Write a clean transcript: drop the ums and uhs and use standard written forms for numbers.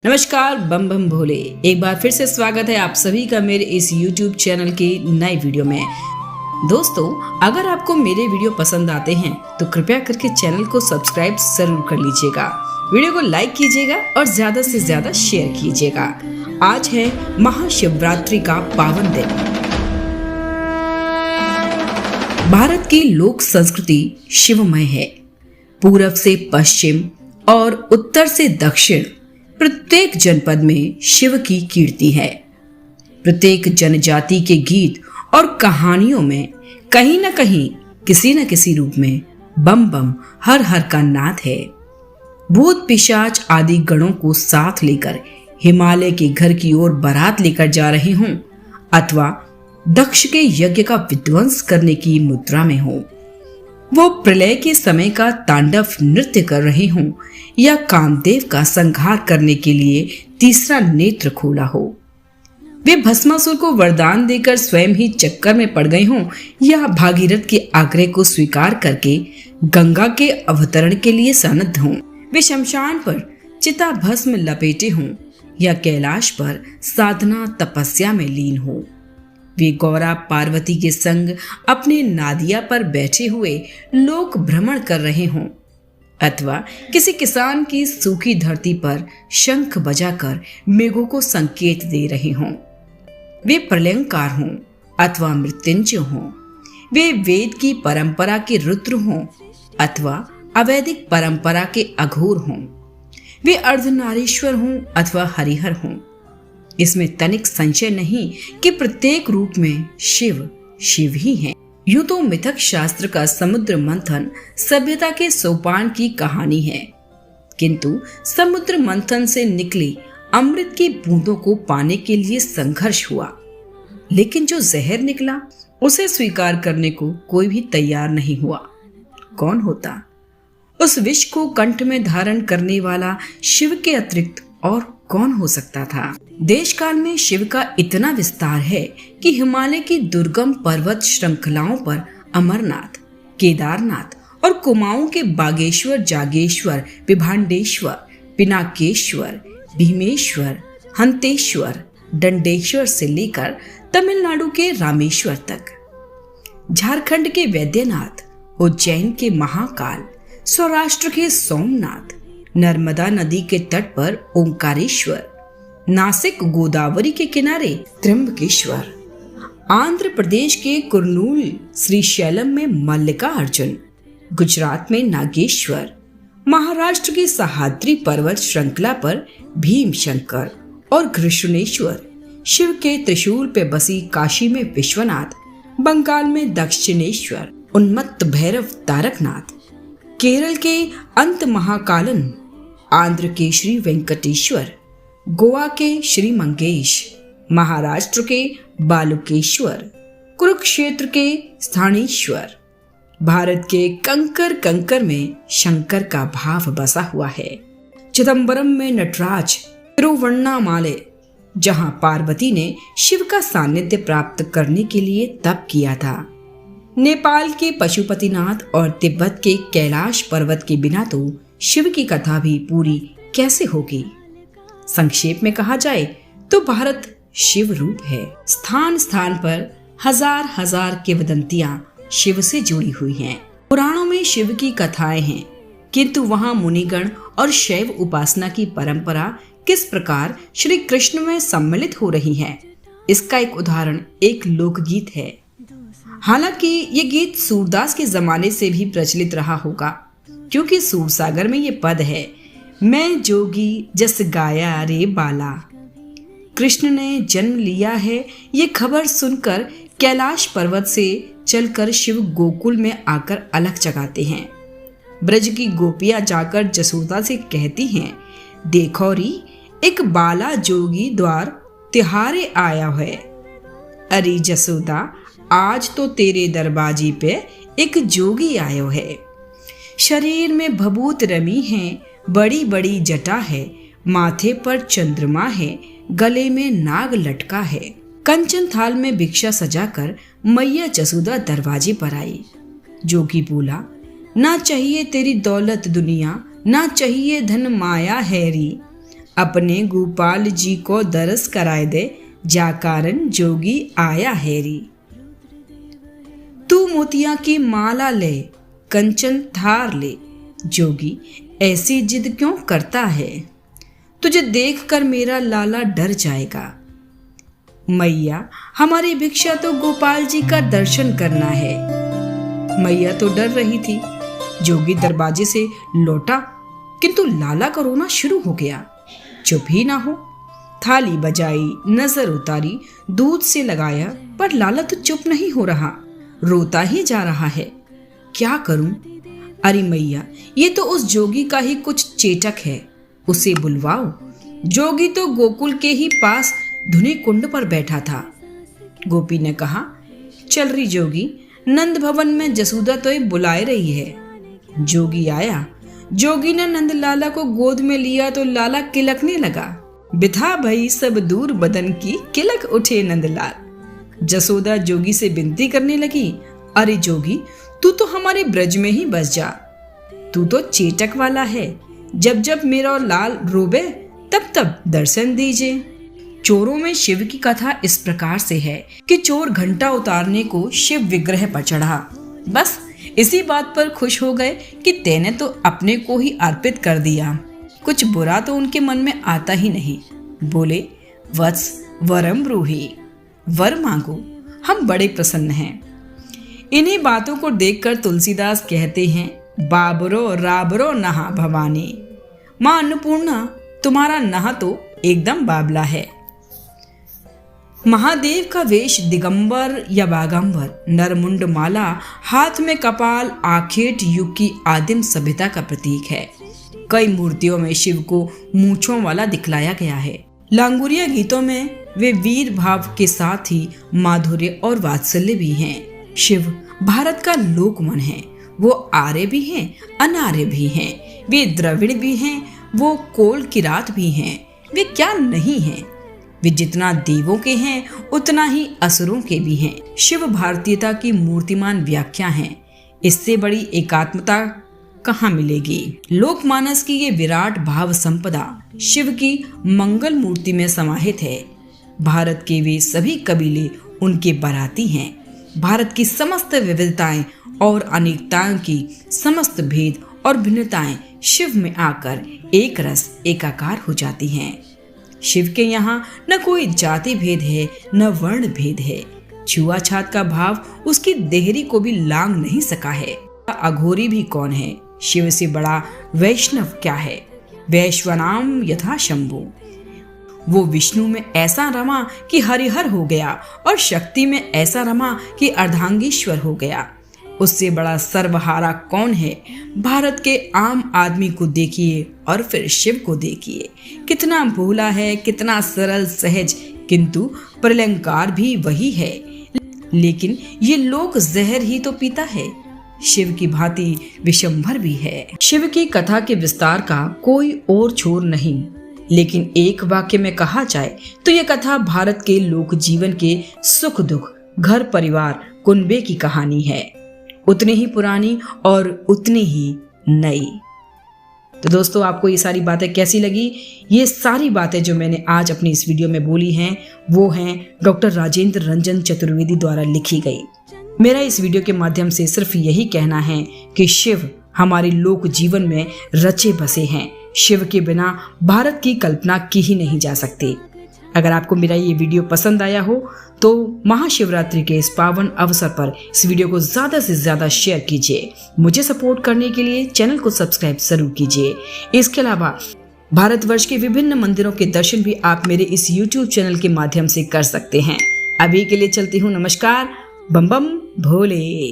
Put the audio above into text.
नमस्कार, बम बम भोले। एक बार फिर से स्वागत है आप सभी का मेरे इस YouTube चैनल की नई वीडियो में। दोस्तों, अगर आपको मेरे वीडियो पसंद आते हैं तो कृपया करके चैनल को सब्सक्राइब जरूर कर लीजिएगा, वीडियो को लाइक कीजिएगा और ज्यादा से ज्यादा शेयर कीजिएगा। आज है महाशिवरात्रि का पावन दिन। भारत की लोक संस्कृति शिवमय है। पूरब से पश्चिम और उत्तर से दक्षिण प्रत्येक जनपद में शिव की कीर्ति है। प्रत्येक जनजाति के गीत और कहानियों में कहीं न कहीं किसी न किसी रूप में बम बम हर हर का नाद है। भूत पिशाच आदि गणों को साथ लेकर हिमालय के घर की ओर बारात लेकर जा रहे हों अथवा दक्ष के यज्ञ का विध्वंस करने की मुद्रा में हो, वो प्रलय के समय का तांडव नृत्य कर रहे हों या कामदेव का संहार करने के लिए तीसरा नेत्र खोला हो, वे भस्मासुर को वरदान देकर स्वयं ही चक्कर में पड़ गए हों या भागीरथ के आग्रह को स्वीकार करके गंगा के अवतरण के लिए सन्नद्ध हों, वे शमशान पर चिता भस्म लपेटे हों या कैलाश पर साधना तपस्या में लीन हो, वे गौरा पार्वती के संग अपने नादिया पर बैठे हुए लोक भ्रमण कर रहे हों अथवा किसी किसान की सूखी धरती पर शंख बजाकर मेघों को संकेत दे रहे हों, वे प्रलयंकार हों अथवा मृत्युंजय हों, वे वेद की परंपरा के रुद्र हों अथवा अवैदिक परंपरा के अघोर हों, वे अर्धनारीश्वर हों अथवा हरिहर हों, इसमें तनिक संशय नहीं कि प्रत्येक रूप में शिव शिव ही है। यूं तो मिथक शास्त्र का समुद्र मंथन सभ्यता के सोपान की कहानी है, किंतु समुद्र मंथन से निकली अमृत की बूंदों को पाने के लिए संघर्ष हुआ, लेकिन जो जहर निकला उसे स्वीकार करने को कोई भी तैयार नहीं हुआ। कौन होता? उस विष को कंठ में धारण करने वाला शिव के अतिरिक्त और कौन हो सकता था? देश काल में शिव का इतना विस्तार है कि हिमालय की दुर्गम पर्वत श्रृंखलाओं पर अमरनाथ, केदारनाथ और कुमाऊं के बागेश्वर, जागेश्वर, विभांडेश्वर, पिनाकेश्वर, भीमेश्वर, हंतेश्वर, दंडेश्वर से लेकर तमिलनाडु के रामेश्वर तक, झारखंड के वैद्यनाथ, उज्जैन के महाकाल, सौराष्ट्र के सोमनाथ, नर्मदा नदी के तट पर ओंकारेश्वर, नासिक गोदावरी के किनारे त्र्यंबकेश्वर, आंध्र प्रदेश के कुर्नूल श्रीशैलम में मल्लिकार्जुन, गुजरात में नागेश्वर, महाराष्ट्र की सह्याद्री पर्वत श्रृंखला पर भीमशंकर और कृष्णेश्वर, शिव के त्रिशूल पे बसी काशी में विश्वनाथ, बंगाल में दक्षिणेश्वर, उन्मत्त भैरव तारकनाथ, केरल के अंत महाकालन, आंध्र के श्री वेंकटेश्वर, गोवा के श्री मंगेश, महाराष्ट्र के बालुकेश्वर, कुरुक्षेत्र के स्थानेश्वर, भारत के कंकर कंकर में शंकर का भाव बसा हुआ है। चिदम्बरम में नटराज, तिरुवन्नामाले जहां पार्वती ने शिव का सानिध्य प्राप्त करने के लिए तप किया था, नेपाल के पशुपतिनाथ और तिब्बत के कैलाश पर्वत के बिना तो शिव की कथा भी पूरी कैसे होगी? संक्षेप में कहा जाए तो भारत शिव रूप है। स्थान स्थान पर हजार हजार किंवदंतियां शिव से जुड़ी हुई हैं। पुराणों में शिव की कथाएं हैं, किंतु वहां मुनिगण और शैव उपासना की परंपरा किस प्रकार श्री कृष्ण में सम्मिलित हो रही है, इसका एक उदाहरण एक लोकगीत है। हालांकि ये गीत सूरदास के जमाने से भी प्रचलित रहा होगा, क्योंकि सूरसागर में ये पद है, मैं जोगी जस गाया रे बाला। कृष्ण ने जन्म लिया है ये खबर सुनकर कैलाश पर्वत से चलकर शिव गोकुल में आकर अलख जगाते हैं। ब्रज की गोपियां जाकर जसोदा से कहती हैं, देखो री एक बाला जोगी द्वार तिहारे आया है। अरे जसोदा, आज तो तेरे दरबाजी पे एक जोगी आयो है। शरीर में भभूत रमी है, बड़ी बड़ी जटा है, माथे पर चंद्रमा है, गले में नाग लटका है। कंचन थाल में भिक्षा सजाकर मैया जसोदा दरवाजे पर आई। जोगी बोला, ना चाहिए तेरी दौलत दुनिया, ना चाहिए धन माया हैरी, अपने गोपाल जी को दरस कराए दे, जा कारण जोगी आया हैरी। तू मोतिया की माला ले, कंचन थार ले, जोगी ऐसी जिद क्यों करता है, तुझे देखकर मेरा लाला डर जाएगा। मैया हमारी भिक्षा तो गोपाल जी का दर्शन करना है। मैया तो डर रही थी। जोगी दरवाजे से लौटा, किंतु लाला का रोना शुरू हो गया। चुप ही ना हो। थाली बजाई, नजर उतारी, दूध से लगाया, पर लाला तो चुप नहीं हो रहा, रोता ही जा रहा है। क्या करूं? अरे मैया, ये तो उस जोगी का ही कुछ चेचक है, उसे बुलवाओ। जोगी तो गोकुल के ही पास धुनी कुंड पर बैठा था। गोपी ने कहा, चल रही जोगी, नंद भवन में जसोदा तो बुलाए रही है। जोगी आया। जोगी ने नंद लाला को गोद में लिया तो लाला किलकने लगा। बिथा भई सब दूर बदन की, किलक उठे नंदलाल। जसोदा जोगी से विनती करने लगी, अरे जोगी, तू तो हमारे ब्रज में ही बस जा, तू तो चेटक वाला है, जब जब मेरा लाल रोबे तब तब दर्शन दीजिए। चोरों में शिव की कथा इस प्रकार से है कि चोर घंटा उतारने को शिव विग्रह पर चढ़ा। बस इसी बात पर खुश हो गए कि तेने तो अपने को ही अर्पित कर दिया। कुछ बुरा तो उनके मन में आता ही नहीं। बोले, वत्स वरम ब्रूहि, वर मांगो, हम बड़े प्रसन्न हैं। इन्हीं बातों को देखकर तुलसीदास कहते हैं, बाबरो राबरो नहा भवानी। माँ अन्नपूर्णा, तुम्हारा नहा तो एकदम बाबला है। महादेव का वेश दिगंबर या बागंबर, नरमुंड माला, हाथ में कपाल, आखेट युग की आदिम सभ्यता का प्रतीक है। कई मूर्तियों में शिव को मूंछों वाला दिखलाया गया है। लांगुरिया गीतों में वे वीर भाव के साथ ही माधुर्य और वात्सल्य भी हैं। शिव भारत का लोकमन है। वो आर्य भी हैं, अनार्य भी हैं, वे द्रविड़ भी हैं, वो कोल किरात भी हैं, वे क्या नहीं हैं। वे जितना देवों के हैं उतना ही असुरों के भी हैं। शिव भारतीयता की मूर्तिमान व्याख्या है। इससे बड़ी एकात्मता कहाँ मिलेगी। लोकमानस की ये विराट भाव संपदा शिव की मंगल मूर्ति में समाहित है। भारत के वे सभी कबीले उनके बाराती हैं। भारत की समस्त विविधताएं और अनेकताओं की समस्त भेद और भिन्नताएं शिव में आकर एक रस एकाकार हो जाती हैं। शिव के यहाँ न कोई जाति भेद है, न वर्ण भेद है। छुआछात का भाव उसकी देहरी को भी लांग नहीं सका है। अघोरी भी कौन है, शिव से बड़ा वैष्णव क्या है। वैश्वनाम यथा शंभु, वो विष्णु में ऐसा रमा कि हरिहर हो गया और शक्ति में ऐसा रमा कि अर्धांगीश्वर हो गया। उससे बड़ा सर्वहारा कौन है। भारत के आम आदमी को देखिए और फिर शिव को देखिए, कितना भोला है, कितना सरल सहज, किंतु प्रलंकार भी वही है। लेकिन ये लोग जहर ही तो पीता है। शिव की भांति विशंभर भी है। शिव की कथा के विस्तार का कोई और छोर नहीं, लेकिन एक वाक्य में कहा जाए तो यह कथा भारत के लोक जीवन के सुख दुख, घर परिवार, कुनबे की कहानी है। उतनी ही पुरानी और उतनी ही नई। तो दोस्तों, आपको ये सारी बातें कैसी लगी? ये सारी बातें जो मैंने आज अपनी इस वीडियो में बोली हैं वो हैं डॉक्टर राजेंद्र रंजन चतुर्वेदी द्वारा लिखी गई। मेरा इस वीडियो के माध्यम से सिर्फ यही कहना है कि शिव हमारे लोक जीवन में रचे बसे हैं। शिव के बिना भारत की कल्पना की ही नहीं जा सकती। अगर आपको मेरा ये वीडियो पसंद आया हो तो महाशिवरात्रि के इस पावन अवसर पर इस वीडियो को ज्यादा से ज्यादा शेयर कीजिए। मुझे सपोर्ट करने के लिए चैनल को सब्सक्राइब जरूर कीजिए। इसके अलावा भारतवर्ष के विभिन्न मंदिरों के दर्शन भी आप मेरे इस YouTube चैनल के माध्यम से कर सकते हैं। अभी के लिए चलती हूँ, नमस्कार, बम बम भोले।